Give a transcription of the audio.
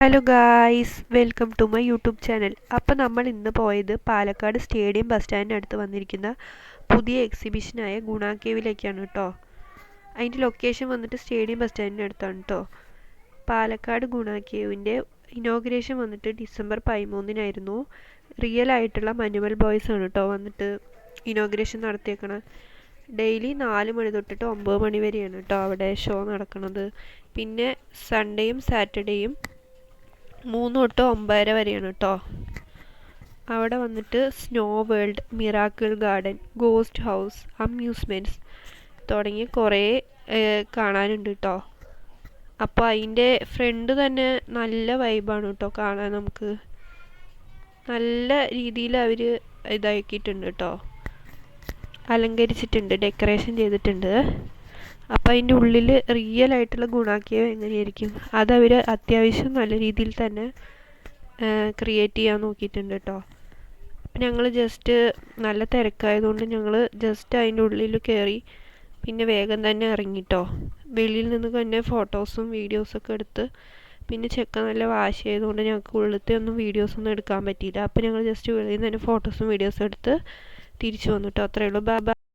Hello guys, welcome to my YouTube channel. അപ്പോൾ നമ്മൾ ഇന്ന് പോയത് പാലക്കാട് സ്റ്റേഡിയം ബസ് സ്റ്റാൻഡിന് അടുത്ത് വന്നിരിക്കുന്ന പുതിയ എക്സിബിഷനായ ഗുണ കേവിലേക്കാണ് കേട്ടോ. അതിൻ്റെ ലൊക്കേഷൻ വന്നിട്ട് സ്റ്റേഡിയം ബസ് സ്റ്റാൻഡിന് അടുത്താണ് കേട്ടോ. പാലക്കാട് ഗുണ കേവിൻ്റെ ഇനോഗ്രേഷൻ വന്നിട്ട് ഡിസംബർ 13-നായിരുന്നു. റിയൽ ആയിട്ടുള്ള മനുവൽ ബോയ്സ് ആണ് കേട്ടോ വന്നിട്ട് ഇനോഗ്രേഷൻ നടത്തിയേക്കണം. ഡെയിലി 4 മണി തൊട്ടിട്ട് 9 മണി വരെയാണ് കേട്ടോ അവിടെ ഷോ നടക്കുന്നത്. പിന്നെ സൺഡേയും സാറ്റർഡേയും 3 തൊട്ട് 9:30 വരെയാണ് കേട്ടോ. അവിടെ വന്നിട്ട് snow world, miracle garden, ghost house, അമ്യൂസ്മെൻറ്റ്സ് തുടങ്ങി കുറേ കാണാനുണ്ട് കേട്ടോ. അപ്പോൾ അതിൻ്റെ ഫ്രണ്ട് തന്നെ നല്ല വൈബാണ് കേട്ടോ കാണാൻ. നമുക്ക് നല്ല രീതിയിൽ അവർ ഇതാക്കിയിട്ടുണ്ട് കേട്ടോ, അലങ്കരിച്ചിട്ടുണ്ട്, ഡെക്കറേഷൻ ചെയ്തിട്ടുണ്ട്. അപ്പോൾ അതിൻ്റെ ഉള്ളിൽ റിയൽ ആയിട്ടുള്ള ഗുണ കേവ് എങ്ങനെയായിരിക്കും അതവർ അത്യാവശ്യം നല്ല രീതിയിൽ തന്നെ ക്രിയേറ്റ് ചെയ്യാൻ നോക്കിയിട്ടുണ്ട് കേട്ടോ. അപ്പം ഞങ്ങൾ ജസ്റ്റ് നല്ല തിരക്കായതുകൊണ്ട് ഞങ്ങൾ ജസ്റ്റ് അതിൻ്റെ ഉള്ളിൽ കയറി പിന്നെ വേഗം തന്നെ ഇറങ്ങിട്ടോ. വെളിയിൽ നിന്ന് തന്നെ ഫോട്ടോസും വീഡിയോസൊക്കെ എടുത്ത്, പിന്നെ ചെക്ക നല്ല വാശി ആയതുകൊണ്ട് ഞങ്ങൾക്ക് ഉള്ളിലത്തെ ഒന്നും വീഡിയോസൊന്നും എടുക്കാൻ പറ്റിയില്ല. അപ്പോൾ ഞങ്ങൾ ജസ്റ്റ് വെളിയിൽ നിന്ന് തന്നെ ഫോട്ടോസും വീഡിയോസും എടുത്ത് തിരിച്ചു വന്നു കേട്ടോ. അത്രയേ ഉള്ളൂ. Bye bye.